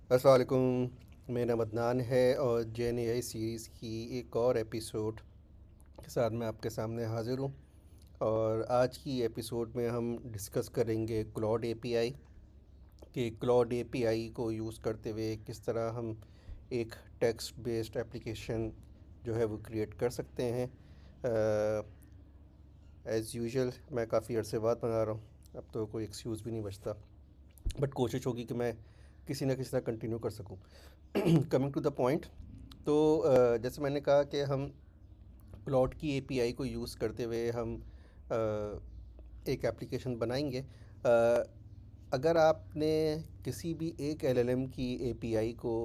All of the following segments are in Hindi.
अस्सलाम वालेकुम। मेरा नाम अदनान है और JNAI सीरीज़ की एक और एपिसोड के साथ मैं आपके सामने हाज़िर हूँ। और आज की एपिसोड में हम डिस्कस करेंगे क्लॉड एपीआई कि क्लॉड एपीआई को यूज़ करते हुए किस तरह हम एक टेक्स्ट बेस्ड एप्लीकेशन जो है वो क्रिएट कर सकते हैं। एज़ यूजुअल मैं काफ़ी अरसे बाद बना रहा हूँ, अब तो कोई एक्सक्यूज़ भी नहीं बचता, बट कोशिश होगी कि मैं किसी ना किसी तरह कंटिन्यू कर सकूँ। कमिंग टू द पॉइंट, तो जैसे मैंने कहा कि हम प्लॉट की एपीआई को यूज़ करते हुए हम एक एप्लीकेशन बनाएंगे। अगर आपने किसी भी एक एलएलएम की एपीआई को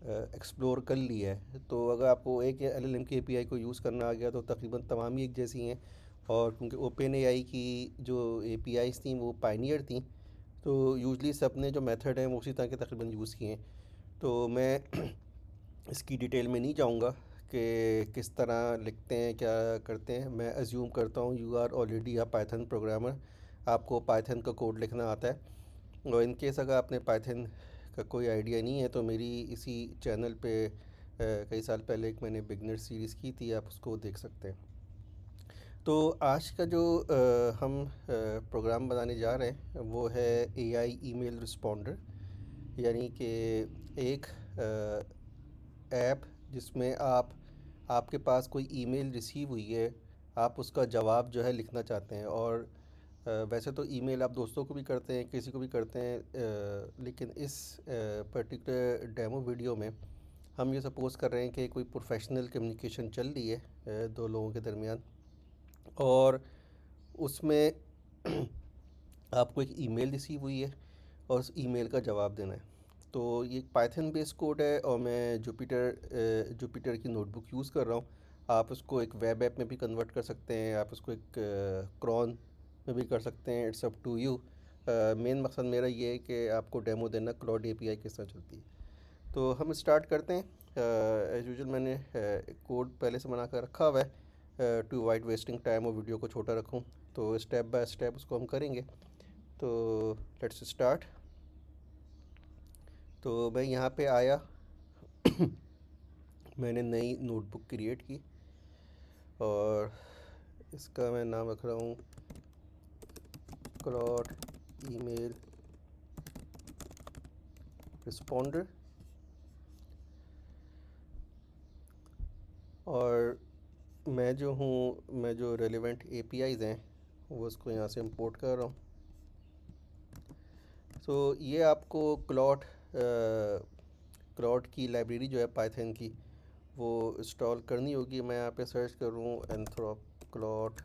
एक्सप्लोर कर लिया है, तो अगर आपको एक एलएलएम की एपीआई को यूज़ करना आ गया तो तकरीबन तमाम ही एक जैसी हैं। और क्योंकि ओपन एआई की जो एपीआईज़ थी वो पायनियर थी, तो यूजली सब ने जो मेथड हैं वो उसी तरह के तकरीबन यूज़ किए हैं। तो मैं इसकी डिटेल में नहीं जाऊंगा कि किस तरह लिखते हैं, क्या करते हैं। मैं अज्यूम करता हूँ you are already a Python programmer, आपको पाइथन का कोड लिखना आता है। और इन केस अगर आपने पाइथन का कोई आइडिया नहीं है तो मेरी इसी चैनल पे कई साल पहले एक मैंने बिगनर सीरीज़ की थी, आप उसको देख सकते हैं। तो आज का जो हम प्रोग्राम बनाने जा रहे हैं वो है एआई ईमेल रिस्पॉन्डर, यानी कि एक ऐप जिसमें आपके पास कोई ईमेल रिसीव हुई है, आप उसका जवाब जो है लिखना चाहते हैं। और वैसे तो ईमेल आप दोस्तों को भी करते हैं, किसी को भी करते हैं, लेकिन इस पर्टिकुलर डेमो वीडियो में हम ये सपोज़ कर रहे हैं कि कोई प्रोफेशनल कम्युनिकेशन चल रही है दो लोगों के दरमियान, और उसमें आपको एक ईमेल रिसीव हुई है और उस ईमेल का जवाब देना है। तो ये एक पाइथन बेस्ड कोड है और मैं जुपिटर की नोटबुक यूज़ कर रहा हूँ। आप उसको एक वेब ऐप में भी कन्वर्ट कर सकते हैं, आप उसको एक क्रॉन में भी कर सकते हैं, it's up to you. Main मकसद मेरा ये है कि आपको डेमो देना क्लाउड एपीआई किस तरह चलती है। तो हम स्टार्ट करते हैं। एज़ यूजुअल मैंने कोड पहले से बना कर रखा हुआ है टू अवॉइड वेस्टिंग टाइम और वीडियो को छोटा रखूं, तो स्टेप बाय स्टेप उसको हम करेंगे। तो लेट्स स्टार्ट। तो मैं यहाँ पे आया, मैंने नई नोटबुक क्रिएट की और इसका मैं नाम रख रहा हूँ क्लॉड ईमेल रिस्पॉन्डर। और मैं जो रेलिवेंट एपीआईज़ हैं वो उसको यहाँ से इंपोर्ट कर रहा हूँ। सो ये आपको क्लॉड की लाइब्रेरी जो है पाइथन की वो इंस्टॉल करनी होगी। मैं यहाँ पे सर्च करूँ एंथ्रोप क्लॉड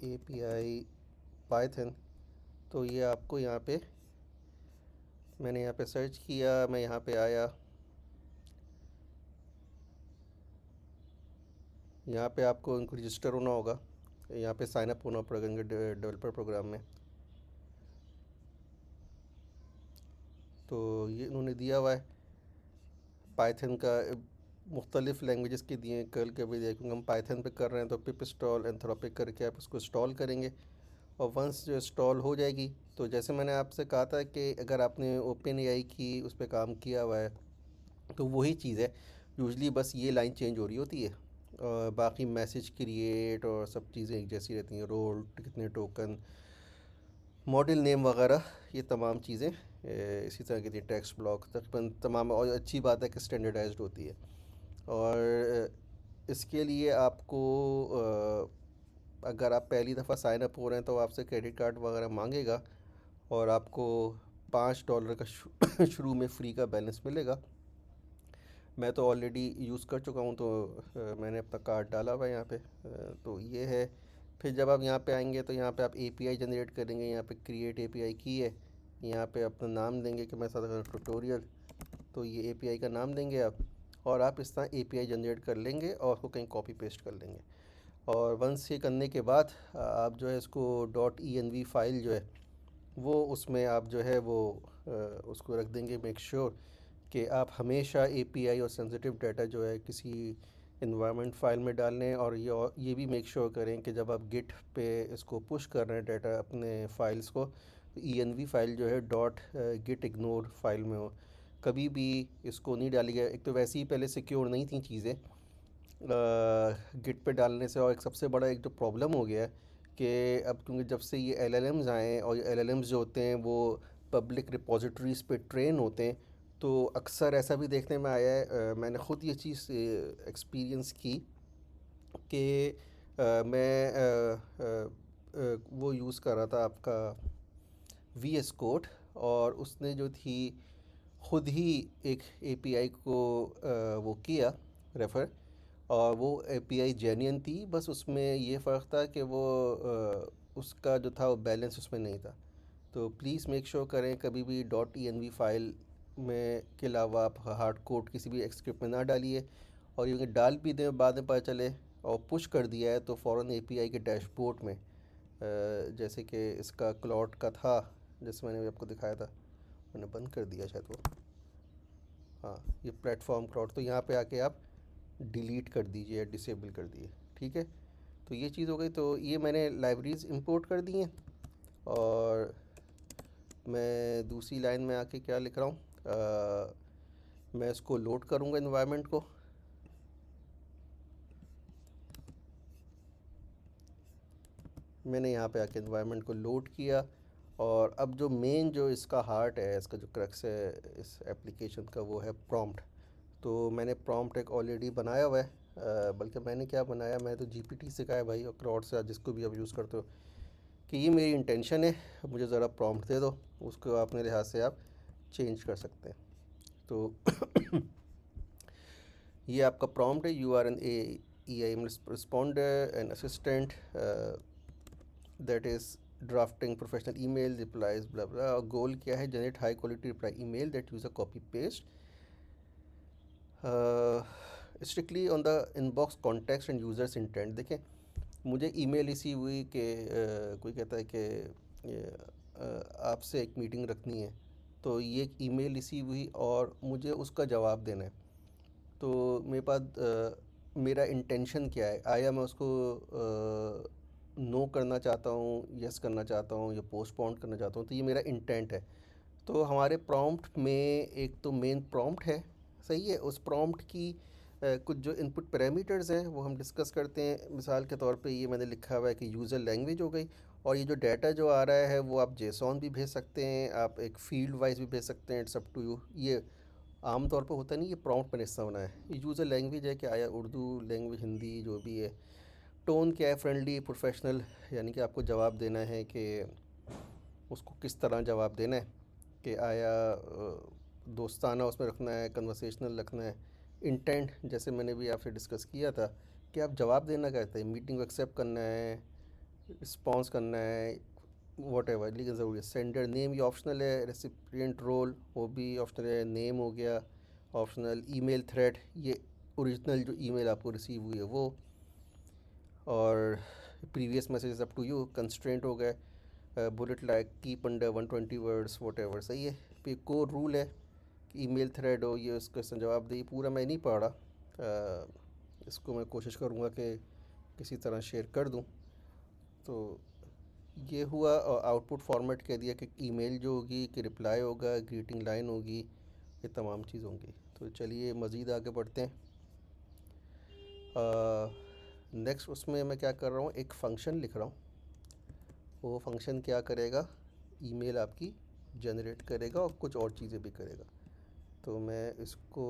एपीआई पाइथन, तो ये आपको यहाँ पे, मैंने यहाँ पे सर्च किया, मैं यहाँ पे आया, यहाँ पे आपको इनको रजिस्टर होना होगा, यहाँ पे साइन अप होना पड़ेगा इनके डेवलपर प्रोग्राम में। तो ये इन्होंने दिया हुआ है पाइथन का, मुख्तलिफ लैंग्वेजेस के दिए हैं, कर्ल के भी दिए, क्योंकि हम पाइथन पे कर रहे हैं तो पिप इंस्टॉल एंथ्रोपिक करके आप उसको इंस्टॉल करेंगे। और वंस जो इंस्टॉल हो जाएगी, तो जैसे मैंने आपसे कहा था कि अगर आपने ओपन एआई की उस पर काम किया हुआ है तो वही चीज़ है, यूजली बस ये लाइन चेंज हो रही होती है और बाकी मैसेज क्रिएट और सब चीज़ें एक जैसी रहती हैं, रोल कितने टोकन, मॉडल नेम वगैरह, ये तमाम चीज़ें इसी तरह की थी, टेक्स्ट ब्लॉक तकरीबन तमाम। और अच्छी बात है कि स्टैंडर्डाइज्ड होती है। और इसके लिए आपको अगर आप पहली दफ़ा साइन अप हो रहे हैं तो आपसे क्रेडिट कार्ड वगैरह मांगेगा और आपको $5 का शुरू में फ्री का बैलेंस मिलेगा। मैं तो ऑलरेडी यूज़ कर चुका हूँ, तो मैंने अपना कार्ड डाला हुआ है यहाँ पे, तो ये है। फिर जब आप यहाँ पे आएंगे तो यहाँ पे आप एपीआई जनरेट करेंगे, यहाँ पे क्रिएट एपीआई की है, यहाँ पे अपना नाम देंगे कि मैं साथ ट्यूटोरियल, तो ये एपीआई का नाम देंगे आप, और आप इस तरह एपीआई जनरेट कर लेंगे और उसको कहीं कॉपी पेस्ट कर लेंगे। और वंस ये करने के बाद आप जो है इसको .env फाइल जो है वो उसमें आप जो है वो उसको रख देंगे। मेक श्योर कि आप हमेशा एपीआई और सेंसिटिव डाटा जो है किसी इन्वायरमेंट फ़ाइल में डाल लें। और ये भी मेक श्योर करें कि जब आप गिट पे इसको पुश कर रहे हैं डाटा अपने फाइल्स को, env फाइल जो है डॉट गिट इग्नोर फाइल में हो, कभी भी इसको नहीं डालिएगा। एक तो वैसे ही पहले सिक्योर नहीं थी चीज़ें गिट पे डालने से, और एक सबसे बड़ा एक जो प्रॉब्लम हो गया है कि अब क्योंकि जब से ये एलएलएम्स आए हैं और ये एलएलएम्स जो होते हैं वो पब्लिक रिपोजिटरीज़ पे ट्रेन होते हैं, तो अक्सर ऐसा भी देखने में आया है, मैंने ख़ुद ये चीज़ एक्सपीरियंस की कि मैं वो यूज़ कर रहा था आपका VS कोड, और उसने जो थी ख़ुद ही एक API को वो किया रेफ़र, और वो API जेन्युइन थी, बस उसमें ये फ़र्क था कि वो उसका जो था वो बैलेंस उसमें नहीं था। तो प्लीज़ मेक श्योर करें कभी भी .env फाइल में के अलावा आप हार्ड कोड किसी भी स्क्रिप्ट में ना डालिए, और ये डाल भी दें बाद में पता चले और पुश कर दिया है तो फ़ौरन API के डैशबोर्ड में जैसे कि इसका क्लॉट का था, जैसे मैंने भी आपको दिखाया था, मैंने बंद कर दिया शायद वो, हाँ ये प्लेटफॉर्म क्लॉट, तो यहाँ पे आके आप डिलीट कर दीजिए, डिसेबल कर दिए, ठीक है। तो ये चीज़ हो गई। तो ये मैंने लाइब्रेरीज़ इंपोर्ट कर दी हैं, और मैं दूसरी लाइन में आके क्या लिख रहा हूँ, मैं इसको लोड करूँगा इन्वायरमेंट को, मैंने यहाँ पे आके इन्वायरमेंट को लोड किया, और अब जो मेन जो इसका हार्ट है, इसका जो क्रक्स है इस एप्लीकेशन का, वो है प्रॉम्प्ट। तो मैंने प्रॉम्प्ट एक ऑलरेडी बनाया हुआ है, बल्कि मैंने क्या बनाया, मैं तो GPT से कहा है भाई, और क्लाउड से जिसको भी आप यूज़ करते हो, कि ये मेरी इंटेंशन है, मुझे ज़रा प्रॉम्प्ट दे दो, उसको अपने लिहाज से आप चेंज कर सकते हैं। तो ये आपका प्रॉम्प्ट है, you are an EIM responder and assistant that is drafting professional email replies blah blah, और गोल क्या है, generate high quality reply email that use a copy paste strictly on the inbox context and users intent. देखें, मुझे ईमेल रिसीव हुई कि कोई कहता है कि आपसे एक मीटिंग रखनी है, तो ये ईमेल रिसीव हुई और मुझे उसका जवाब देना है, तो मेरे पास मेरा इंटेंशन क्या है, आया मैं उसको नो करना चाहता हूँ, यस करना चाहता हूँ, या पोस्टपोन करना चाहता हूँ, तो ये मेरा इंटेंट है। तो हमारे प्रॉम्प्ट में एक तो मेन प्रॉम्प्ट है, सही है, उस प्रॉम्प्ट की कुछ जो इनपुट पैरामीटर्स हैं वो हम डिस्कस करते हैं। मिसाल के तौर पे ये मैंने लिखा हुआ है कि यूज़र लैंग्वेज हो गई, और ये जो डाटा जो आ रहा है वो आप जेसॉन भी भेज सकते हैं, आप एक फील्ड वाइज भी भेज सकते हैं, इट्स अप टू यू। ये आम तौर पे होता नहीं, ये प्रॉम्प्ट मैंने हिस्सा बनाया है। ये यूज़र लैंग्वेज है कि आया उर्दू लैंग्वेज, हिंदी, जो भी है। टोन क्या है, फ्रेंडली प्रोफेशनल, यानी कि आपको जवाब देना है कि उसको किस तरह जवाब देना है, कि आया दोस्ताना उसमें रखना है, कन्वर्सेशनल रखना है। इंटेंट जैसे मैंने भी आपसे डिस्कस किया था कि आप जवाब देना कहते हैं, मीटिंग को एक्सेप्ट करना है, रिस्पॉन्स करना है, वॉट एवर, लेकिन ज़रूरी है। सेंडर नेम ये ऑप्शनल है, रेसिपिएंट रोल वो भी ऑप्शनल है, नेम हो गया ऑप्शनल, ईमेल थ्रेड ये ओरिजिनल जो ईमेल आपको रिसीव हुई है वो, और previous message up to you. Constraint हो गए, bullet like keep under 120 words whatever, सही है। फिर कोर रूल है कि ईमेल थ्रेड हो, ये उस क्वेश्चन जवाब दे। पूरा मैं नहीं पढ़ रहा, इसको मैं कोशिश करूँगा कि किसी तरह शेयर कर दूँ। तो ये हुआ, और आउटपुट फॉर्मेट कह दिया कि ईमेल जो होगी कि रिप्लाई होगा, ग्रीटिंग लाइन होगी, ये तमाम चीज़ होंगी। तो चलिए मज़ीद आगे बढ़ते हैं। नेक्स्ट उसमें मैं क्या कर रहा हूँ, एक फ़ंक्शन लिख रहा हूँ। वो फंक्शन क्या करेगा, ईमेल आपकी जनरेट करेगा और कुछ और चीज़ें भी करेगा। तो मैं इसको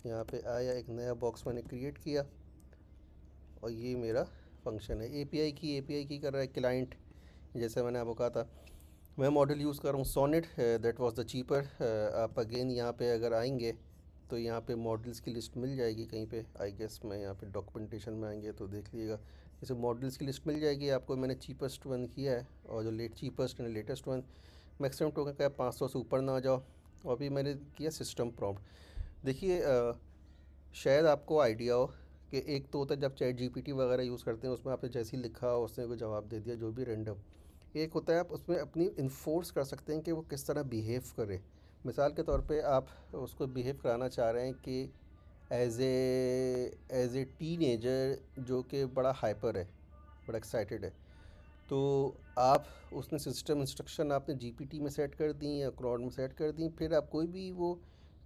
यहाँ पे आया, एक नया बॉक्स मैंने क्रिएट किया, और ये मेरा फंक्शन है। API की कर रहा है क्लाइंट, जैसे मैंने आपको कहा था। मैं मॉडल यूज़ कर रहा हूँ Sonnet, that was the cheaper. आप अगेन यहाँ पे अगर आएंगे तो यहाँ पे मॉडल्स की लिस्ट मिल जाएगी कहीं पे, आई गेस मैं यहाँ पे डॉक्यूमेंटेशन में आएंगे तो देख लीजिएगा, जैसे मॉडल्स की लिस्ट मिल जाएगी आपको। मैंने चीपेस्ट वन किया है, और जो cheapest and latest one, maximum token का 500 से ऊपर ना आ जाओ। और भी मैंने किया सिस्टम प्रॉम्प्ट। देखिए शायद आपको आइडिया हो कि एक तो होता है जब चैट GPT वगैरह यूज़ करते हैं, उसमें आपने जैसे ही लिखा उसने कोई जवाब दे दिया जो भी रैंडम। एक होता है आप उसमें अपनी इन्फोर्स कर सकते हैं कि वो किस तरह बिहेव करे। मिसाल के तौर पे आप उसको बिहेव कराना चाह रहे हैं कि एज ए टीनेजर जो कि बड़ा हाइपर है, बड़ा एक्साइटेड है, तो आप उसने सिस्टम इंस्ट्रक्शन आपने जीपीटी में सेट कर दी या क्लॉड में सेट कर दी, फिर आप कोई भी वो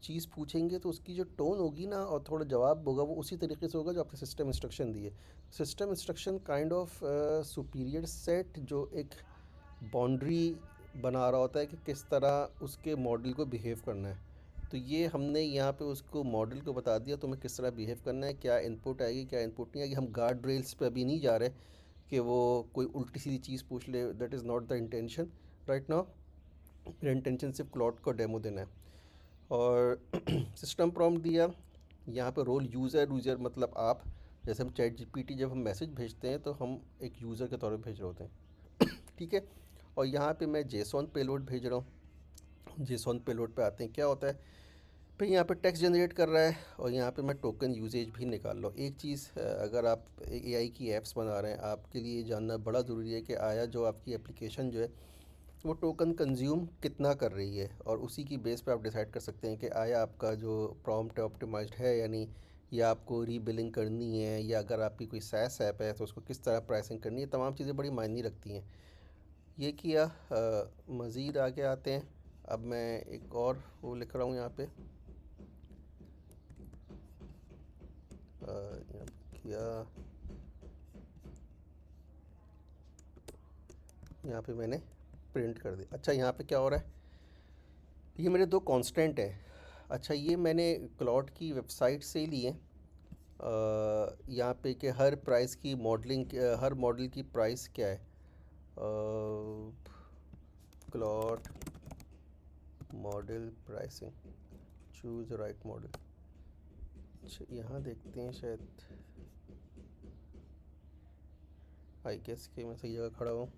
चीज़ पूछेंगे तो उसकी जो टोन होगी ना और थोड़ा जवाब होगा वो उसी तरीके से होगा जो आपने सिस्टम इंस्ट्रक्शन दिए। System instruction kind of superior set जो एक बाउंड्री बना रहा होता है कि किस तरह उसके मॉडल को बिहेव करना है। तो ये हमने यहाँ पे उसको मॉडल को बता दिया तुम्हें किस तरह बिहेव करना है, क्या इनपुट आएगी क्या इनपुट नहीं आएगी। हम गार्ड रेल्स पे अभी नहीं जा रहे कि वो कोई उल्टी सीधी चीज़ पूछ ले, that is not the intention right now. मेरा इंटेंशन सिर्फ क्लॉड को डेमो देना है। और सिस्टम प्रॉम्प्ट दिया, यहाँ पे रोल यूज़र, यूज़र मतलब आप। जैसे हम चैट जीपीटी जब हम मैसेज भेजते हैं तो हम एक यूज़र के तौर पे भेज रहे होते हैं, ठीक है। और यहाँ पे मैं जेसॉन पेलोड भेज रहा हूँ। जेसॉन पेलोड पे आते हैं, क्या होता है, फिर यहाँ पे टेक्स्ट जनरेट कर रहा है और यहाँ पे मैं टोकन यूजेज भी निकाल लो। एक चीज़ अगर आप एआई की ऐप्स बना रहे हैं, आपके लिए जानना बड़ा ज़रूरी है कि आया जो आपकी एप्लीकेशन जो है वो टोकन कंज्यूम कितना कर रही है, और उसी की बेस पे आप डिसाइड कर सकते हैं कि आया आपका जो प्रॉम्प्ट है ऑप्टिमाइज्ड है या नहीं, या आपको रीबिलिंग करनी है, या अगर आपकी कोई सैस ऐप है तो उसको किस तरह प्राइसिंग करनी है। तमाम चीज़ें बड़ी मायने रखती हैं। ये किया, मज़ीद आगे आते हैं। अब मैं एक और वो लिख रहा हूँ यहाँ पे, यहाँ पे किया, यहाँ पे मैंने प्रिंट कर दिया। अच्छा यहाँ पे क्या हो रहा है, ये मेरे दो कांस्टेंट है। अच्छा ये मैंने क्लॉड की वेबसाइट से ही लिए। यहाँ पे कि हर प्राइस की मॉडलिंग, हर मॉडल की प्राइस क्या है, Claude model pricing, choose right model. अच्छा यहाँ देखते हैं, शायद आई गेस कि मैं सही जगह खड़ा हूँ।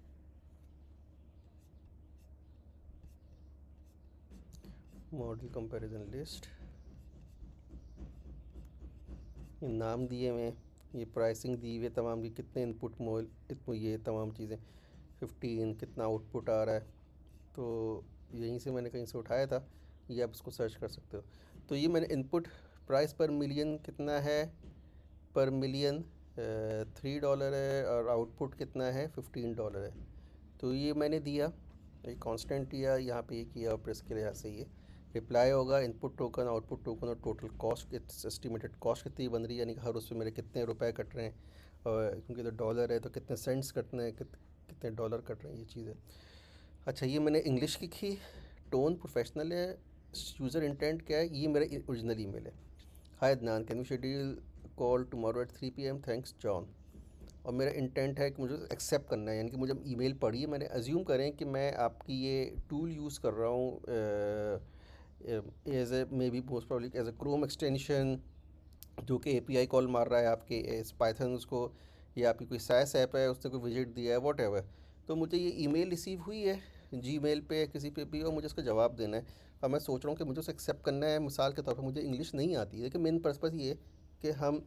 मॉडल कंपैरिजन लिस्ट, ये नाम दिए हुए, ये प्राइसिंग दी हुई है तमाम की, कितने इनपुट मोल इतने, ये तमाम चीज़ें 15, कितना आउटपुट आ रहा है। तो यहीं से मैंने कहीं से उठाया था, ये आप इसको सर्च कर सकते हो। तो ये मैंने इनपुट प्राइस पर मिलियन कितना है, पर मिलियन $3 है, और आउटपुट कितना है $15 है। तो ये मैंने दिया, एक कांस्टेंट दिया यहाँ पे, ये किया, और फिर इसके लिहाज से ये रिप्लाई होगा इनपुट टोकन, आउटपुट टोकन, और टोटल कॉस्ट, एस्टिमेटेड कॉस्ट कितनी बन रही है, यानी कि हर उसमें मेरे कितने रुपए कट रहे हैं, और क्योंकि तो डॉलर है तो कितने सेंट्स कटने हैं, कितने डॉलर कट रहे हैं, ये चीज़ है। अच्छा ये मैंने इंग्लिश की टोन प्रोफेशनल है। यूज़र इंटेंट क्या है, ये मेरा ओरिजिनल ईमेल है। Hi Adnan, can you schedule call tomorrow at 3 PM, thanks John. और मेरा इंटेंट है कि मुझे एक्सेप्ट करना है, यानी कि मुझे ईमेल पढ़ी है मैंने, अज्यूम करें कि मैं आपकी ये टूल यूज़ कर रहा हूँ as a maybe most probably as a Chrome extension, जो कि एपीआई कॉल मार रहा है आपके इस पाइथन उसको, या आपकी कोई साइस ऐप है उसने कोई विजिट दिया है वॉट एवर। तो मुझे ये ईमेल रिसीव हुई है जीमेल पे किसी पे भी, और मुझे इसका जवाब देना है। और मैं सोच रहा हूँ कि मुझे उसे एक्सेप्ट करना है। मिसाल के तौर पर मुझे इंग्लिश नहीं आती है, लेकिन मेन पर्पज़ ये है कि हम,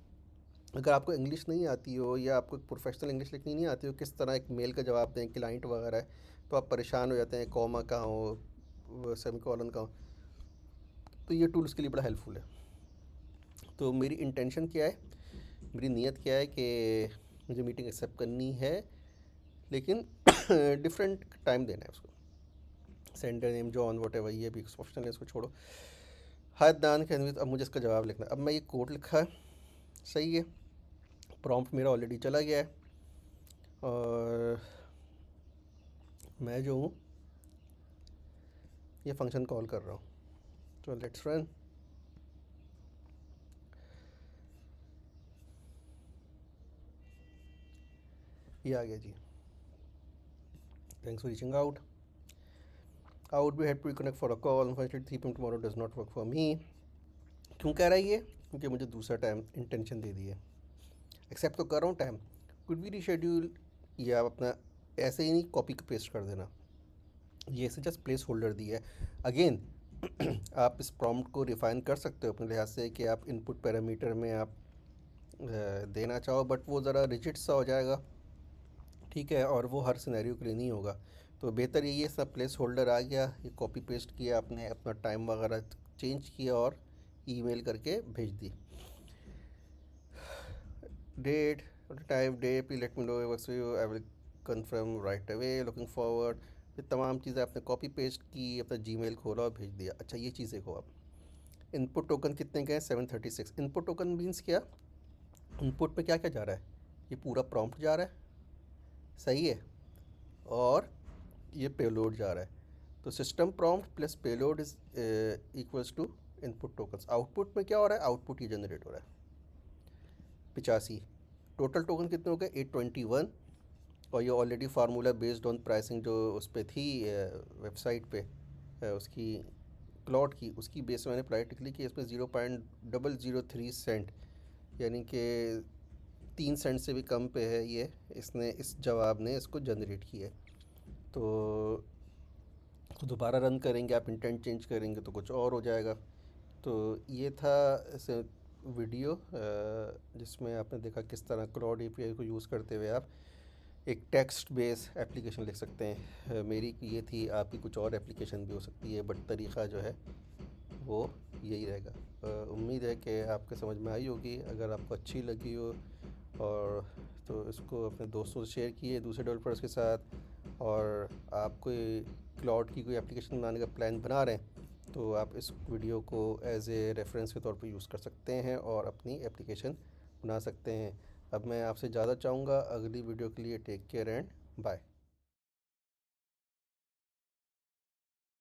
अगर आपको इंग्लिश नहीं आती हो या आपको प्रोफेशनल इंग्लिश लिखनी नहीं आती हो, किस तरह एक मेल का जवाब दें, क्लाइंट वगैरह है, तो आप परेशान हो जाते हैं, कॉमा कहाँ हो, सेमीकोलन कहाँ हो। तो ये टूल उसके लिए बड़ा हेल्पफुल है। तो मेरी इंटेंशन क्या है, मेरी नीयत क्या है कि मुझे मीटिंग एक्सेप्ट करनी है, लेकिन डिफरेंट टाइम देना है उसको। Sender name John what ever, ये भी ऑप्शनल है, इसको छोड़ो। हाय दान कैन, अब मुझे इसका जवाब लिखना है। अब मैं ये कोड लिखा है, सही है, प्रॉम्प्ट मेरा ऑलरेडी चला गया है, और मैं जो हूँ ये फंक्शन कॉल कर रहा हूँ। तो लेट्स रन। ये आ गया जी, thanks for reaching out, I would be happy to reconnect for a call, unfortunately 3 PM tomorrow does not work for me. क्यों कह रहा है ये, क्योंकि मुझे दूसरा टाइम इंटेंशन दे दी है। एक्सेप्ट तो कर रहा हूँ टाइम, कुड बी रीशेड्यूल, या आप अपना ऐसे ही नहीं कॉपी पेस्ट कर देना, ये ऐसे जस्ट प्लेस होल्डर दिया है। अगेन आप इस प्रॉम्प्ट को रिफाइन कर सकते हो अपने लिहाज से कि आप इनपुट पैरामीटर में आप देना चाहो, बट वो ज़रा रिजिड सा हो जाएगा, ठीक है, और वो हर सिनेरियो के लिए नहीं होगा। तो बेहतर यही है, सब प्लेस होल्डर आ गया, ये कॉपी पेस्ट किया आपने, अपना टाइम वगैरह चेंज किया और ईमेल करके भेज दी। Date, time, day, please let me know, I will confirm right away, looking forward, ये तमाम चीज़ें आपने कॉपी पेस्ट की, अपना जीमेल खोला और भेज दिया। अच्छा, ये चीज़ें को आप इनपुट टोकन कितने के हैं? 736। इनपुट टोकन मीन्स क्या? इनपुट में क्या क्या जा रहा है? ये पूरा प्रॉम्प्ट जा रहा है, सही है, और ये पेलोड जा रहा है। तो system prompt plus payload is equals to input tokens. Output में क्या हो रहा है? आउटपुट ही जनरेट हो रहा है 85। टोटल टोकन कितने हो गए? 821। और ये already formula based on pricing जो उस पर थी वेबसाइट पे, उसकी क्लॉट की, उसकी बेस में मैंने प्रैक्टिकली कि इसमें 0.003 सेंट, यानी कि 3 सेंट से भी कम पे है ये, इसने इस जवाब ने इसको जनरेट किया है। तो दोबारा रन करेंगे, आप इंटेंट चेंज करेंगे तो कुछ और हो जाएगा। तो ये था ऐसे वीडियो जिसमें आपने देखा किस तरह क्लाउड एपीआई को यूज़ करते हुए आप एक टेक्स्ट बेस एप्लीकेशन लिख सकते हैं। मेरी ये थी, आपकी कुछ और एप्लीकेशन भी हो सकती है, बट तरीक़ा जो है वो यही रहेगा। उम्मीद है कि आपके समझ में आई होगी। अगर आपको अच्छी लगी हो और तो इसको अपने दोस्तों से शेयर किए, दूसरे डेवलपर्स के साथ। और आप कोई क्लाउड की कोई एप्लीकेशन बनाने का प्लान बना रहे हैं तो आप इस वीडियो को एज ए रेफरेंस के तौर पर यूज़ कर सकते हैं और अपनी एप्लीकेशन बना सकते हैं। अब मैं आपसे ज़्यादा चाहूँगा, अगली वीडियो के लिए टेक केयर एंड बाय।